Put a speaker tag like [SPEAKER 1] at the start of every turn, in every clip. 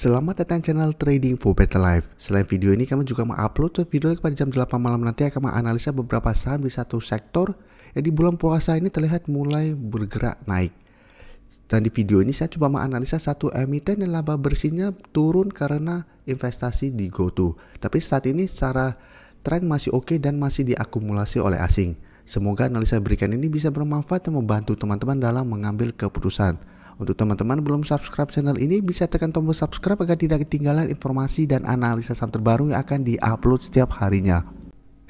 [SPEAKER 1] Selamat datang channel Trading for Better Life. Selain video ini, kami juga mengupload video pada jam 8 malam nanti akan menganalisa beberapa saham di satu sektor yang di bulan puasa ini terlihat mulai bergerak naik. Dan di video ini saya coba menganalisa satu emiten yang laba bersihnya turun karena investasi di GoTo. Tapi saat ini secara tren masih oke dan masih diakumulasi oleh asing. Semoga analisa berikan ini bisa bermanfaat dan membantu teman-teman dalam mengambil keputusan. Untuk teman-teman belum subscribe channel ini, bisa tekan tombol subscribe agar tidak ketinggalan informasi dan analisa saham terbaru yang akan diupload setiap harinya.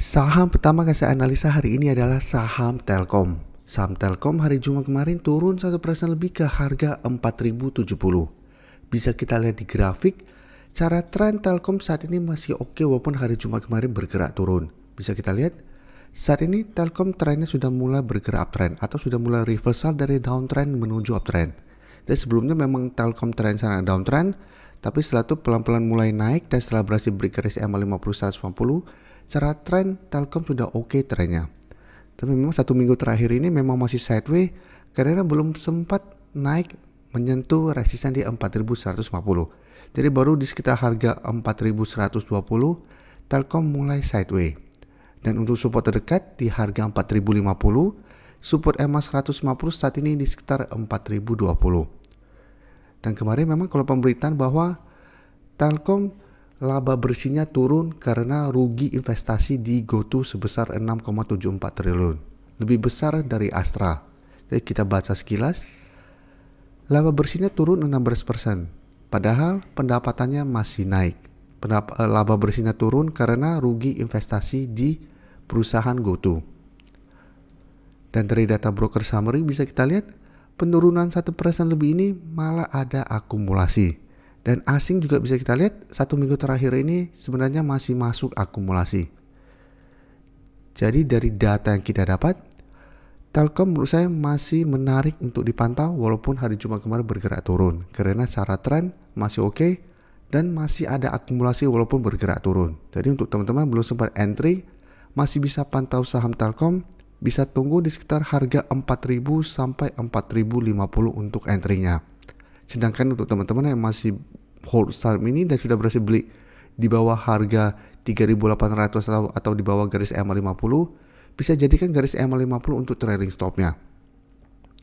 [SPEAKER 1] Saham pertama yang saya analisa hari ini adalah saham Telkom. Saham Telkom hari Jumat kemarin turun 1% lebih ke harga 4.070. Bisa kita lihat di grafik, cara tren Telkom saat ini masih oke walaupun hari Jumat kemarin bergerak turun. Bisa kita lihat, saat ini Telkom trennya sudah mulai bergerak uptrend atau sudah mulai reversal dari downtrend menuju uptrend. Dan sebelumnya memang Telkom tren sana downtrend, tapi setelah itu pelan-pelan mulai naik dan setelah berhasil break garis EMA 50-150, cara tren Telkom sudah oke trennya. Tapi memang satu minggu terakhir ini memang masih sideways karena belum sempat naik menyentuh resisten di 4.150. Jadi baru di sekitar harga 4.120 Telkom mulai sideways. Dan untuk support terdekat di harga 4.050, support EMA 150 saat ini di sekitar 4.020. Dan kemarin memang kalau pemberitaan bahwa Telkom laba bersihnya turun karena rugi investasi di GoTo sebesar 6,74 triliun. Lebih besar dari Astra. Jadi kita baca sekilas, laba bersihnya turun 16%. Padahal pendapatannya masih naik. Laba bersihnya turun karena rugi investasi di perusahaan GoTo. Dan dari data broker summary bisa kita lihat penurunan 1% lebih ini malah ada akumulasi. Dan asing juga bisa kita lihat satu minggu terakhir ini sebenarnya masih masuk akumulasi. Jadi dari data yang kita dapat, Telkom menurut saya masih menarik untuk dipantau walaupun hari Jumat kemarin bergerak turun. Karena secara tren masih oke dan masih ada akumulasi walaupun bergerak turun. Jadi untuk teman-teman belum sempat entry, masih bisa pantau saham Telkom. Bisa tunggu di sekitar harga 4.000 sampai 4.050 untuk entry-nya. Sedangkan untuk teman-teman yang masih hold saham ini dan sudah berhasil beli di bawah harga 3.800 atau di bawah garis EMA 50, bisa jadikan garis EMA 50 untuk trailing stop-nya.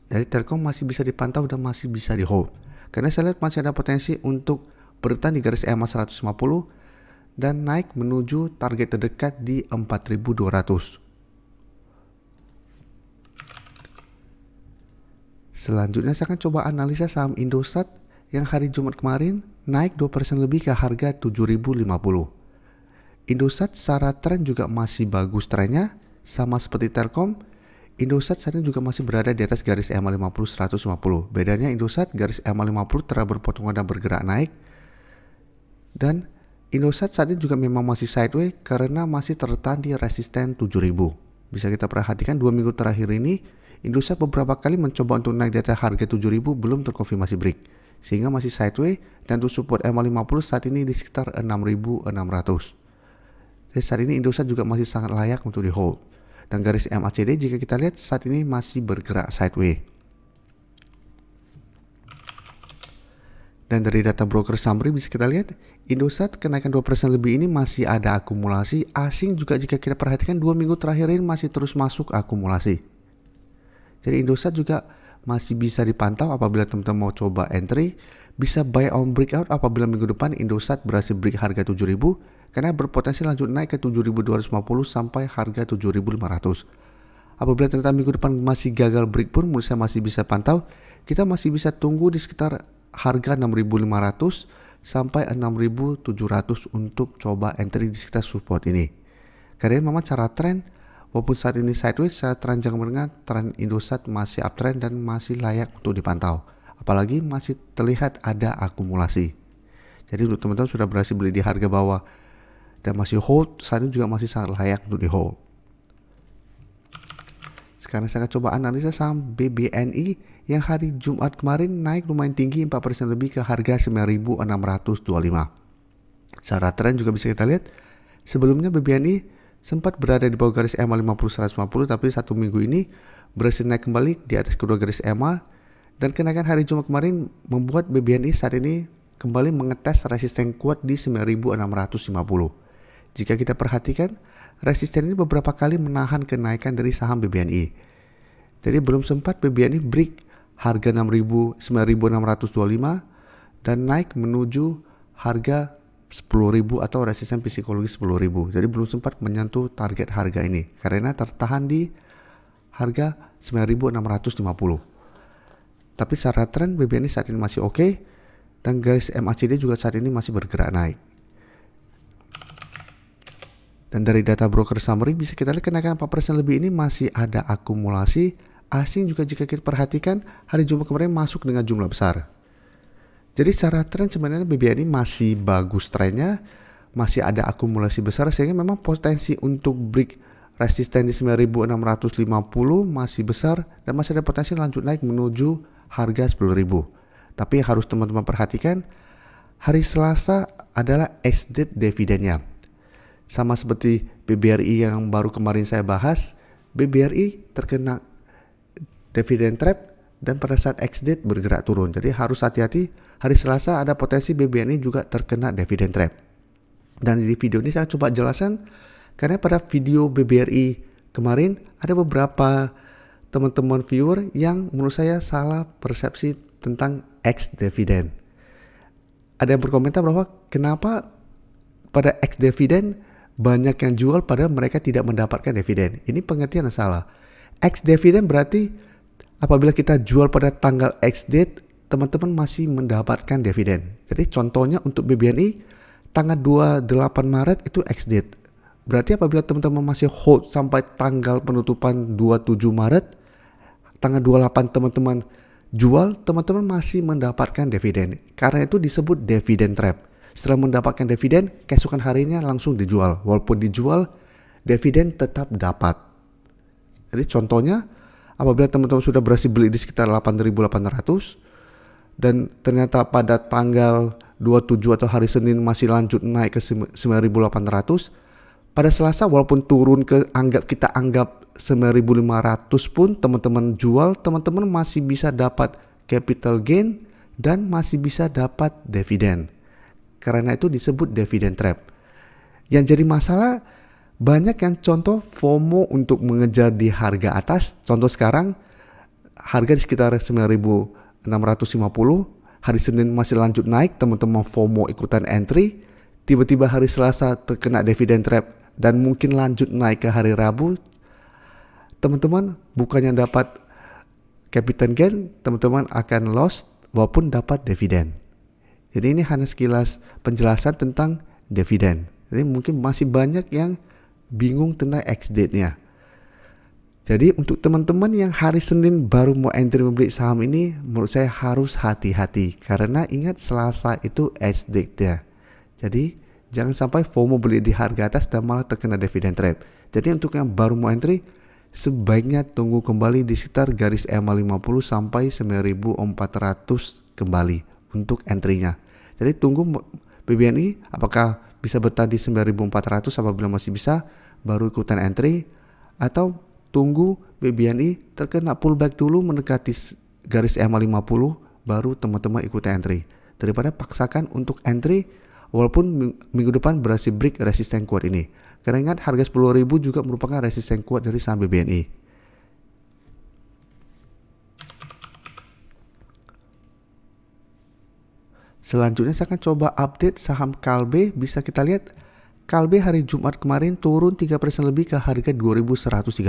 [SPEAKER 1] Jadi Telkom masih bisa dipantau dan masih bisa di hold. Karena saya lihat masih ada potensi untuk bertahan di garis EMA 150 dan naik menuju target terdekat di 4.200. Selanjutnya saya akan coba analisa saham Indosat yang hari Jumat kemarin naik 2% lebih ke harga 7.050. Indosat secara tren juga masih bagus trennya, sama seperti Telkom. Indosat saat ini juga masih berada di atas garis EMA 50-150. Bedanya Indosat garis EMA 50 telah berpotongan dan bergerak naik. Dan Indosat saat ini juga memang masih sideways karena masih tertahan di resisten 7.000. Bisa kita perhatikan 2 minggu terakhir ini Indosat beberapa kali mencoba untuk naik di atas harga 7.000 belum terkonfirmasi break, sehingga masih sideways dan untuk support EMA 50 saat ini di sekitar 6.600. Jadi saat ini Indosat juga masih sangat layak untuk di hold. Dan garis MACD jika kita lihat saat ini masih bergerak sideways. Dan dari data broker summary bisa kita lihat Indosat kenaikan 2% lebih ini masih ada akumulasi. Asing juga jika kita perhatikan 2 minggu terakhir ini masih terus masuk akumulasi. Jadi Indosat juga masih bisa dipantau apabila teman-teman mau coba entry. Bisa buy on breakout apabila minggu depan Indosat berhasil break harga 7.000 karena berpotensi lanjut naik ke 7.250 sampai harga 7.500. Apabila ternyata minggu depan masih gagal break pun menurut saya masih bisa pantau. Kita masih bisa tunggu di sekitar harga 6.500 sampai 6.700 untuk coba entry di sekitar support ini. Karena memang cara tren walaupun saat ini sideways, secara tren jangka menengah, tren Indosat masih uptrend dan masih layak untuk dipantau. Apalagi masih terlihat ada akumulasi. Jadi untuk teman-teman sudah berhasil beli di harga bawah dan masih hold, saat ini juga masih sangat layak untuk di hold. Sekarang saya akan coba analisa saham BBNI yang hari Jumat kemarin naik lumayan tinggi 4% lebih ke harga 9.625. Secara tren juga bisa kita lihat, sebelumnya BBNI sempat berada di bawah garis EMA 50-150 tapi satu minggu ini berhasil naik kembali di atas kedua garis EMA dan kenaikan hari Jumat kemarin membuat BBNI saat ini kembali mengetes resisten kuat di 9.650. Jika kita perhatikan, resisten ini beberapa kali menahan kenaikan dari saham BBNI. Jadi belum sempat BBNI break harga 9.625 dan naik menuju harga 10.000 atau resisten psikologis 10.000. Jadi belum sempat menyentuh target harga ini karena tertahan di harga 9.650. Tapi secara tren BBNI saat ini masih oke, dan garis MACD juga saat ini masih bergerak naik. Dan dari data broker summary bisa kita lihat kenaikan 4% lebih ini masih ada akumulasi asing juga jika kita perhatikan hari Jumat kemarin masuk dengan jumlah besar. Jadi secara tren sebenarnya BBNI masih bagus trennya, masih ada akumulasi besar sehingga memang potensi untuk break resisten di 9.650 masih besar dan masih ada potensi lanjut naik menuju harga 10.000. Tapi harus teman-teman perhatikan, hari Selasa adalah ex-date dividennya. Sama seperti BBRI yang baru kemarin saya bahas, BBRI terkena dividen trap dan pada saat ex-date bergerak turun. Jadi harus hati-hati, hari Selasa ada potensi BBNI juga terkena dividen trap. Dan di video ini saya coba jelaskan, karena pada video BBRI kemarin ada beberapa teman-teman viewer yang menurut saya salah persepsi tentang ex-dividen. Ada yang berkomentar bahwa kenapa pada ex-dividen banyak yang jual padahal mereka tidak mendapatkan dividen. Ini pengertian yang salah. Ex-dividen berarti apabila kita jual pada tanggal ex-date, teman-teman masih mendapatkan dividen. Jadi contohnya untuk BBNI, tanggal 28 Maret itu ex-date. Berarti apabila teman-teman masih hold sampai tanggal penutupan 27 Maret, tanggal 28 teman-teman jual, teman-teman masih mendapatkan dividen. Karena itu disebut dividen trap. Setelah mendapatkan dividen, keesokan harinya langsung dijual. Walaupun dijual, dividen tetap dapat. Jadi contohnya, apabila teman-teman sudah berhasil beli di sekitar 8.800 dan ternyata pada tanggal 27 atau hari Senin masih lanjut naik ke 9.800, pada Selasa walaupun turun ke kita anggap 9.500 pun teman-teman jual, teman-teman masih bisa dapat capital gain dan masih bisa dapat dividen. Karena itu disebut dividen trap. Yang jadi masalah, banyak yang contoh FOMO untuk mengejar di harga atas. Contoh sekarang harga di sekitar 9.650, hari Senin masih lanjut naik, teman-teman FOMO ikutan entry, tiba-tiba hari Selasa terkena dividen trap dan mungkin lanjut naik ke hari Rabu. Teman-teman bukannya dapat capital gain, teman-teman akan loss walaupun dapat dividen. Jadi ini hanya sekilas penjelasan tentang dividen. Jadi mungkin masih banyak yang bingung tentang ex-date-nya. Jadi untuk teman-teman yang hari Senin baru mau entry membeli saham ini, menurut saya harus hati-hati. Karena ingat Selasa itu ex-date-nya. Jadi jangan sampai FOMO beli di harga atas dan malah terkena dividen trap. Jadi untuk yang baru mau entry, sebaiknya tunggu kembali di sekitar garis EMA 50 sampai 9.400 kembali untuk entry-nya. Jadi tunggu BBNI apakah bisa bertahan di 9.400, apabila masih bisa baru ikutan entry, atau tunggu BBNI terkena pullback dulu mendekati garis EMA 50 baru teman-teman ikutan entry. Daripada paksakan untuk entry walaupun minggu depan berhasil break resisten kuat ini. Karena ingat harga 10.000 juga merupakan resisten kuat dari saham BBNI. Selanjutnya saya akan coba update saham Kalbe. Bisa kita lihat Kalbe hari Jumat kemarin turun 3% lebih ke harga 2.130.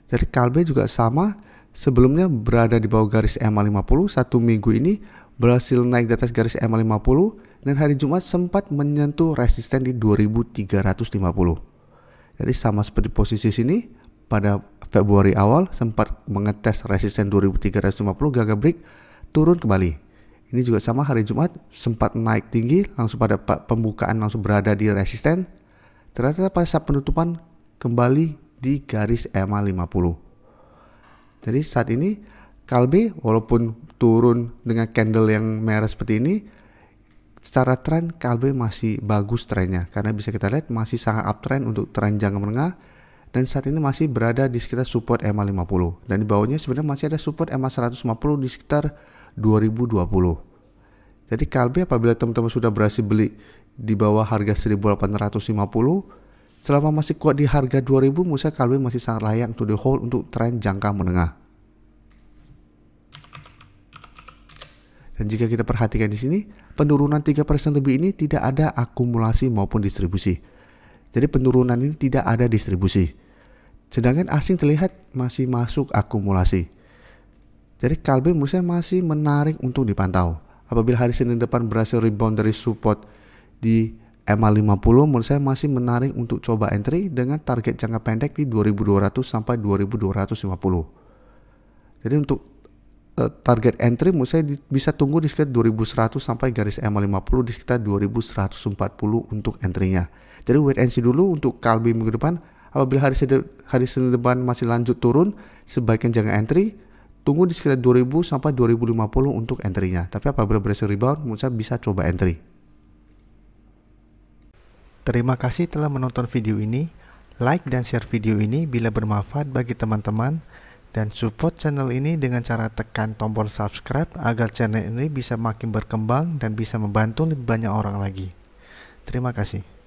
[SPEAKER 1] Jadi Kalbe juga sama, sebelumnya berada di bawah garis EMA 50, satu minggu ini berhasil naik di atas garis EMA 50 dan hari Jumat sempat menyentuh resisten di 2.350. Jadi sama seperti posisi sini pada Februari awal sempat mengetes resisten 2.350, gagal break, turun kembali. Ini juga sama, hari Jumat sempat naik tinggi, langsung pada pembukaan langsung berada di resisten. Ternyata pada saat penutupan kembali di garis EMA 50. Jadi saat ini Kalbe walaupun turun dengan candle yang merah seperti ini, secara tren Kalbe masih bagus trennya. Karena bisa kita lihat masih sangat uptrend untuk tren jangka menengah. Dan saat ini masih berada di sekitar support EMA 50. Dan di bawahnya sebenarnya masih ada support EMA 150 di sekitar 2020. Jadi KLB apabila teman-teman sudah berhasil beli di bawah harga 1850, selama masih kuat di harga 2000, menurut saya KLB masih sangat layak untuk di hold untuk tren jangka menengah. Dan jika kita perhatikan di sini, penurunan 3% lebih ini tidak ada akumulasi maupun distribusi. Jadi penurunan ini tidak ada distribusi. Sedangkan asing terlihat masih masuk akumulasi. Jadi KLB menurut saya masih menarik untuk dipantau. Apabila hari Senin depan berhasil rebound dari support di MA50, menurut saya masih menarik untuk coba entry dengan target jangka pendek di 2200 sampai 2250. Jadi untuk target entry menurut saya bisa tunggu di sekitar 2100 sampai garis MA50 di sekitar 2140 untuk entry-nya. Jadi wait and see dulu untuk KLB minggu depan. Apabila hari Senin depan masih lanjut turun, sebaiknya jangan entry. Tunggu di sekitar 2000 sampai 2050 untuk entry-nya. Tapi apabila berhasil rebound, menurut saya bisa coba entry.
[SPEAKER 2] Terima kasih telah menonton video ini. Like dan share video ini bila bermanfaat bagi teman-teman. Dan support channel ini dengan cara tekan tombol subscribe agar channel ini bisa makin berkembang dan bisa membantu lebih banyak orang lagi. Terima kasih.